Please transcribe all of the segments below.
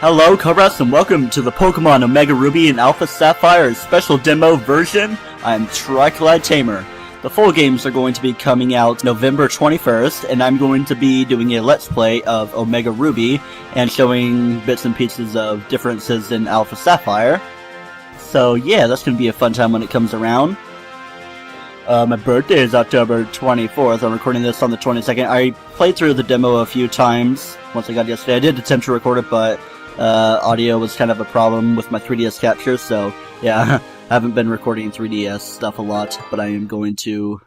Hello, Cobras, and welcome to the Pokemon Omega Ruby and Alpha Sapphire special demo version. I'm TryclydeTamer. The full games are going to be coming out November 21st, and I'm going to be doing a Let's Play of Omega Ruby and showing bits and pieces of differences in Alpha Sapphire. So yeah, that's going to be a fun time when it comes around. My birthday is October 24th. I'm recording this on the 22nd. I played through the demo a few times once I got it yesterday. I did attempt to record it, but audio was kind of a problem with my 3DS capture, so yeah, I haven't been recording 3DS stuff a lot, but I am going to,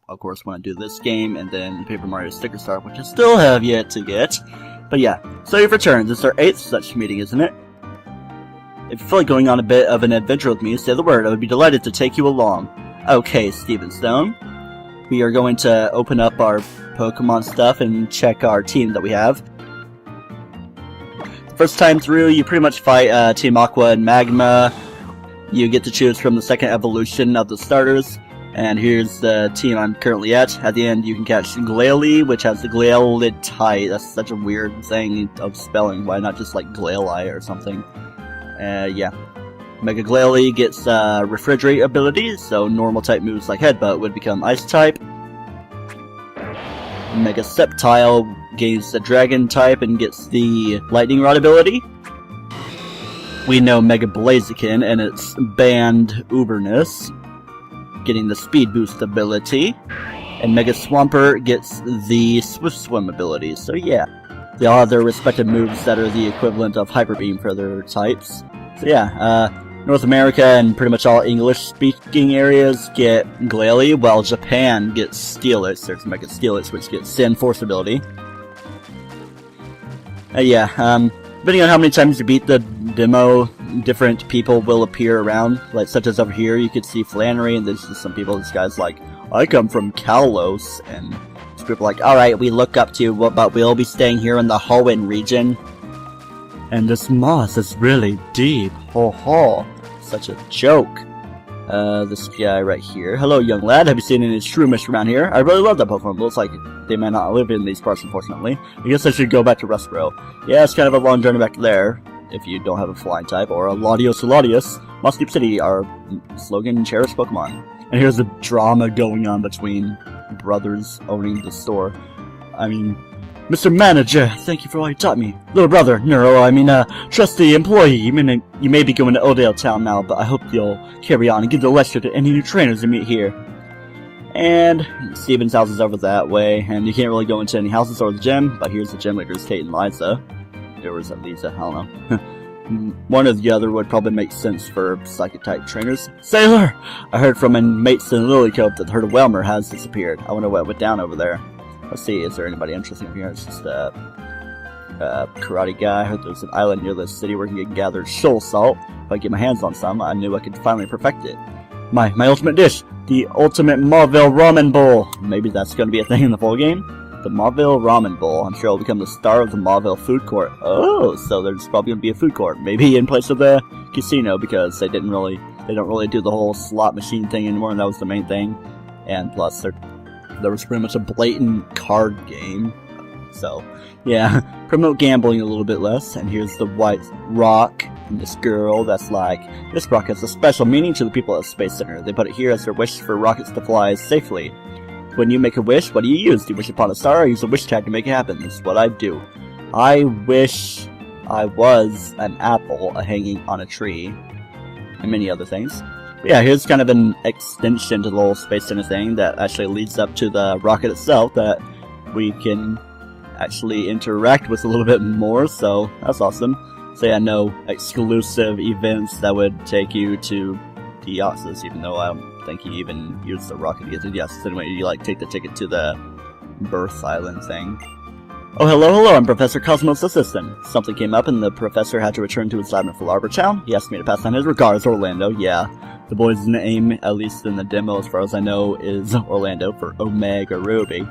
of course, when I do this game, and then Paper Mario Sticker Star, which I still have yet to get. But yeah, so you've returned. This is our 8th such meeting, isn't it? If you feel like going on a bit of an adventure with me, say the word. I would be delighted to take you along. Okay, Steven Stone. We are going to open up our Pokemon stuff and check our team that we have. First time through, you pretty much fight Team Aqua and Magma. You get to choose from the second evolution of the starters. And here's the team I'm currently at. At the end, you can catch Glalie, which has the TryclydeTamer. That's such a weird thing of spelling. Why not just like Glalie or something? Yeah. Mega Glalie gets Refrigerate abilities, so normal type moves like Headbutt would become Ice type. Mega Sceptile gains the Dragon type and gets the Lightning Rod ability. We know Mega Blaziken and its banned Uberness, getting the Speed Boost ability. And Mega Swampert gets the Swift Swim ability, so yeah. They all have their respective moves that are the equivalent of Hyper Beam for their types. So yeah, North America and pretty much all English-speaking areas get Glalie, while Japan gets Steelix. There's Mega Steelix, which gets Sand Force ability. Yeah, depending on how many times you beat the demo, different people will appear around. Like, such as over here, you could see Flannery, and there's just some people, this guy's like, I come from Kalos, and people are like, alright, we look up to you, but we'll be staying here in the Hoenn region. And this moss is really deep. Ho ho. Such a joke. This guy right here. Hello, young lad. Have you seen any Shroomish around here? I really love that Pokemon. Looks like they might not live in these parts, unfortunately. I guess I should go back to Rustboro. Yeah, it's kind of a long journey back there, if you don't have a flying type, or a Latios. Mossdeep City, our slogan, cherished Pokemon. And here's the drama going on between brothers owning the store. I mean, Mr. Manager, thank you for all you taught me. Little brother, trusty employee, you may be going to Oldale Town now, but I hope you'll carry on and give the lecture to any new trainers you meet here. And Steven's house is over that way, and you can't really go into any houses or the gym, but here's the gym leaders, Kate and Liza. There was Lisa, I don't know. One or the other would probably make sense for Psychic-type trainers. Sailor! I heard from mates in Lilycope that the herd of Whelmer has disappeared. I wonder what went down over there. Let's see, is there anybody interesting here? It's just a karate guy. I heard there's an island near the city where he can gather shoal salt. If I get my hands on some, I knew I could finally perfect it. My ultimate dish! The ultimate Mauville Ramen Bowl! Maybe that's going to be a thing in the full game? The Mauville Ramen Bowl. I'm sure it'll become the star of the Mauville Food Court. Oh, so there's probably going to be a food court. Maybe in place of the casino, because they don't really do the whole slot machine thing anymore, and that was the main thing. And plus, there was pretty much a blatant card game. So, yeah, promote gambling a little bit less. And here's the white rock. And this girl that's like, this rock has a special meaning to the people at Space Center. They put it here as their wish for rockets to fly safely. When you make a wish, what do you use? Do you wish upon a star, or use a wish tag to make it happen? This is what I do. I wish I was an apple hanging on a tree. And many other things. But yeah, here's kind of an extension to the whole Space Center thing that actually leads up to the rocket itself that we can actually interact with a little bit more, so that's awesome. So yeah, no exclusive events that would take you to Deoxys, even though I don't think you even use the rocket to get to Deoxys anyway. You like take the ticket to the Birth Island thing. Oh, hello, I'm Professor Cosmos' assistant. Something came up and the professor had to return to his lab in Philarbor Town. He asked me to pass on his regards, Orlando. Yeah, the boy's name, at least in the demo as far as I know, is Orlando for Omega Ruby.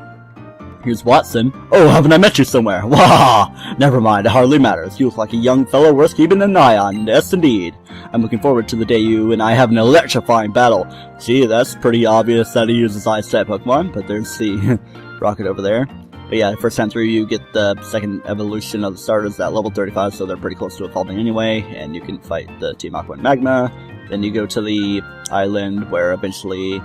Here's Watson. Oh, haven't I met you somewhere? Wah! Never mind, it hardly matters. You look like a young fellow worth keeping an eye on. Yes, indeed. I'm looking forward to the day you and I have an electrifying battle. See, that's pretty obvious that he uses Ice-type Pokemon, but there's the rocket over there. But yeah, first time through you get the second evolution of the starters at level 35, so they're pretty close to evolving anyway, and you can fight the Team Aqua and Magma. Then you go to the island where eventually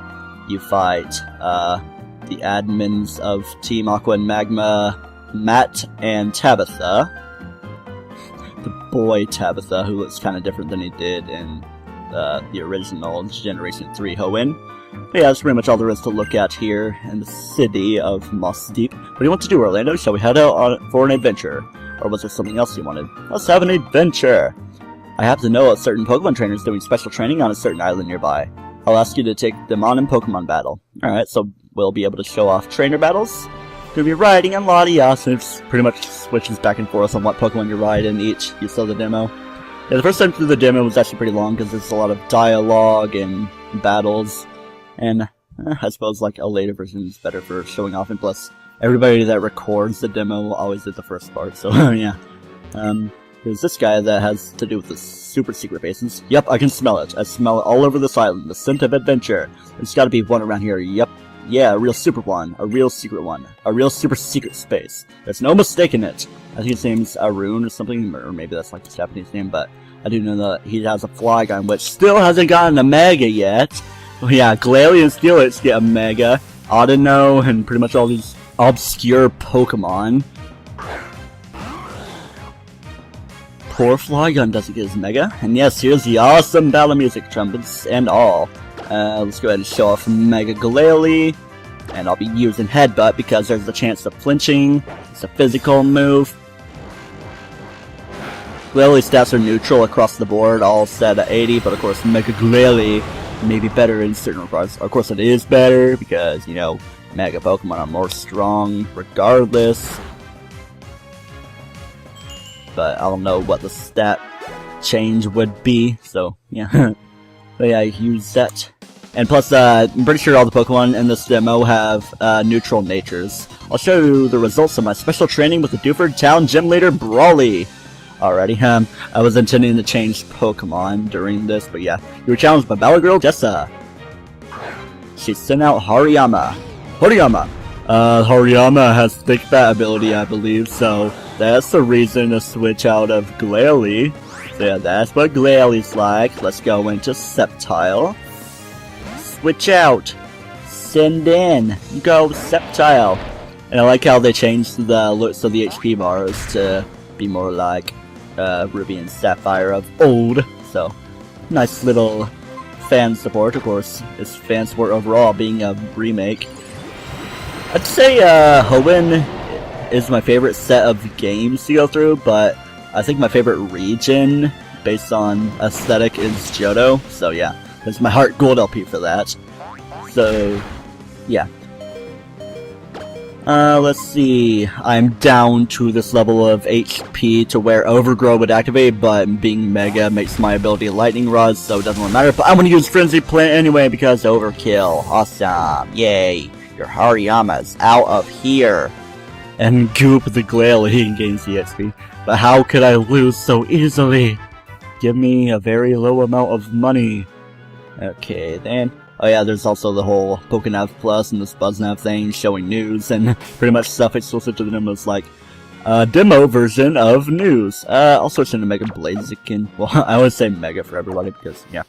you fight the admins of Team Aqua and Magma, Matt and Tabitha. The boy Tabitha, who looks kind of different than he did in the original Generation 3 Hoenn. But yeah, that's pretty much all there is to look at here in the city of Moss Deep. What do you want to do, Orlando? Shall we head out for an adventure? Or was there something else you wanted? Let's have an adventure! I happen to know a certain Pokemon trainer is doing special training on a certain island nearby. I'll ask you to take them on in Pokemon battle. Alright, so we'll be able to show off trainer battles. Gonna be riding on Latias, and it pretty much switches back and forth on what Pokemon you ride in each. You saw the demo. Yeah, the first time through the demo was actually pretty long because there's a lot of dialogue and battles. And I suppose like a later version is better for showing off, and plus everybody that records the demo always did the first part, so yeah. There's this guy that has to do with the super secret bases. Yep, I can smell it. I smell it all over this island. The scent of adventure. There's gotta be one around here. Yep. Yeah, a real super one. A real secret one. A real super secret space. There's no mistake in it. I think his name's Arun or something, or maybe that's like the Japanese name, but I do know that he has a Flygon, which still hasn't gotten a Mega yet. Well, yeah, Glalie and Steelix get a Mega. Audino and pretty much all these obscure Pokemon. Poor Flygon doesn't get his Mega. And yes, here's the awesome battle music, trumpets and all. Let's go ahead and show off Mega Glalie. And I'll be using Headbutt because there's a chance of flinching. It's a physical move. Glalie stats are neutral across the board, all set at 80, but of course Mega Glalie may be better in certain regards. Of course it is better because, you know, Mega Pokemon are more strong regardless. But I don't know what the stat change would be, so yeah. But yeah, use that. And plus, I'm pretty sure all the Pokemon in this demo have neutral natures. I'll show you the results of my special training with the Dewford Town Gym Leader, Brawly. Alrighty, I was intending to change Pokemon during this, but yeah. You were challenged by Battle Girl Jessa. She sent out Hariyama. Hariyama has Thick Bat ability, I believe, so that's the reason to switch out of Glalie. So yeah, that's what Glalie's like. Let's go into Sceptile. Switch out. Send in. Go Sceptile. And I like how they changed the looks of the HP bars to be more like Ruby and Sapphire of old. So, nice little fan support. Of course, it's fan support overall, being a remake. I'd say Hoenn is my favorite set of games to go through, but I think my favorite region, based on aesthetic, is Johto. So yeah, there's my Heart Gold LP for that. So, yeah. Let's see. I'm down to this level of HP to where Overgrow would activate, but being Mega makes my ability Lightning Rod, so it doesn't really matter. But I'm gonna use Frenzy Plant anyway because Overkill. Awesome. Yay. Your Hariyama's out of here. And Goop the Glalie gains the XP. But how could I lose so easily? Give me a very low amount of money. Okay, then. Oh yeah, there's also the whole Pokénav Plus and this BuzzNav thing showing news and pretty much stuff exclusive to the demos, like demo version of news. I'll switch into Mega Blaziken. Well, I would say Mega for everybody because, yeah,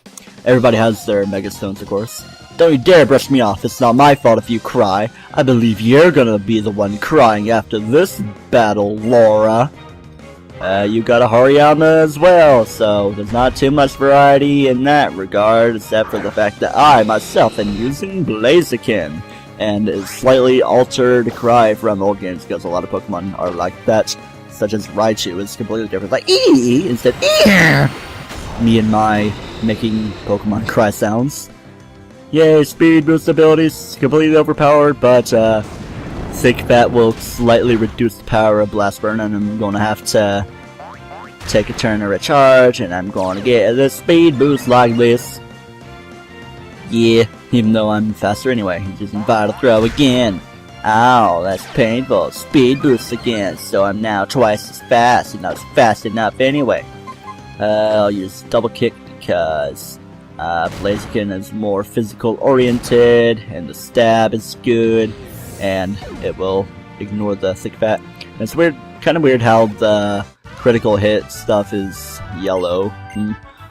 everybody has their Mega Stones, of course. Don't you dare brush me off. It's not my fault if you cry. I believe you're gonna be the one crying after this battle, Laura. You got a Hariyama as well, so there's not too much variety in that regard, except for the fact that I, myself, am using Blaziken, and is slightly altered cry from old games, because a lot of Pokemon are like that, such as Raichu is completely different, like EE instead EE! Me and my making Pokemon cry sounds. Yay, speed boost abilities, completely overpowered, but Thick Bat will slightly reduce the power of Blast Burn, and I'm going to have to take a turn to recharge, and I'm going to get the speed boost like this. Yeah, even though I'm faster anyway. He's using Vital Throw again. Ow, that's painful. Speed boost again, so I'm now twice as fast, and not fast enough anyway. I'll use Double Kick because Blaziken is more physical oriented, and the stab is good. And it will ignore the thick fat. And it's weird, kind of weird how the critical hit stuff is yellow.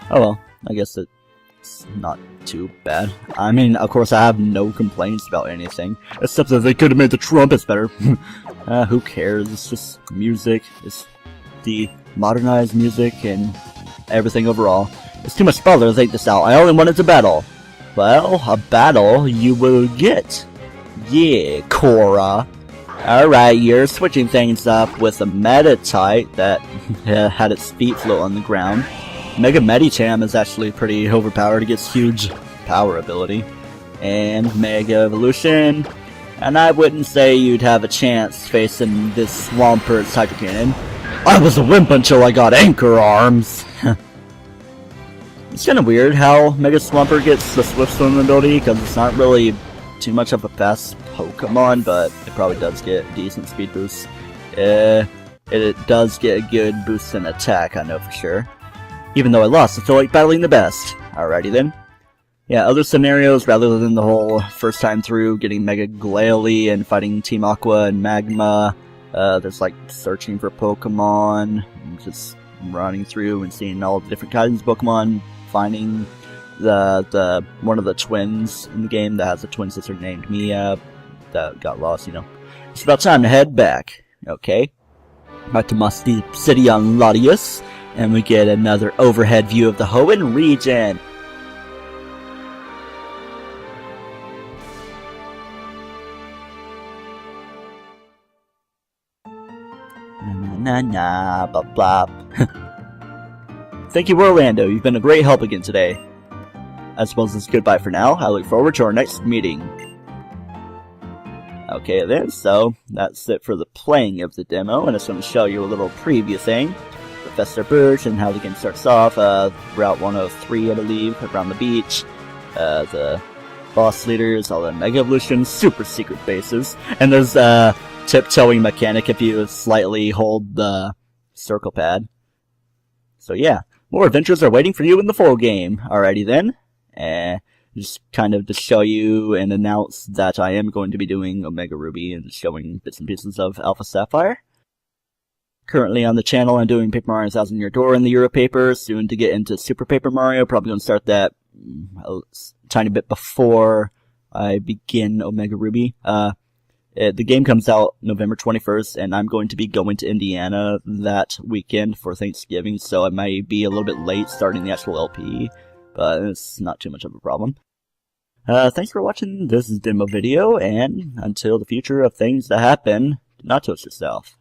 Oh well, I guess it's not too bad. I mean, of course, I have no complaints about anything, except that they could have made the trumpets better. Who cares? It's just music. It's the modernized music and everything overall. It's too much bother to take this out. I only wanted to battle. Well, a battle you will get. Yeah, Cora. Alright, you're switching things up with a Meditite that had its feet float on the ground. Mega Medicham is actually pretty overpowered. It gets huge power ability. And Mega Evolution. And I wouldn't say you'd have a chance facing this Swampert Hydro Cannon. I was a wimp until I got Anchor Arms! It's kinda weird how Mega Swampert gets the Swift Swim ability, because it's not really too much of a fast Pokemon, but it probably does get a decent speed boost. It does get a good boost in attack, I know for sure. Even though I lost, I feel like battling the best. Alrighty then. Yeah, other scenarios, rather than the whole first time through getting Mega Glalie and fighting Team Aqua and Magma, there's like searching for Pokemon, just running through and seeing all the different kinds of Pokemon, finding the one of the twins in the game that has a twin sister named Mia that got lost, you know. It's about time to head back. Okay. Back to my city on Latias, and we get another overhead view of the Hoenn region. Na blah blah. Thank you, Orlando. You've been a great help again today. I suppose it's goodbye for now. I look forward to our next meeting. Okay then, so that's it for the playing of the demo, and I just want to show you a little preview thing. Professor Birch and how the game starts off. Route 103, I believe, around the beach. The boss leaders, all the Mega Evolution, super secret bases, and there's tiptoeing mechanic if you slightly hold the circle pad. So yeah, more adventures are waiting for you in the full game. Alrighty then. Just kind of to show you and announce that I am going to be doing Omega Ruby and showing bits and pieces of Alpha Sapphire. Currently on the channel, I'm doing Paper Mario 1000 Year Door in the Euro Paper, soon to get into Super Paper Mario. Probably going to start that a tiny bit before I begin Omega Ruby. The game comes out November 21st, and I'm going to be going to Indiana that weekend for Thanksgiving, so I might be a little bit late starting the actual LP, but it's not too much of a problem. Thanks for watching this demo video, and until the future of things that happen, do not toast yourself.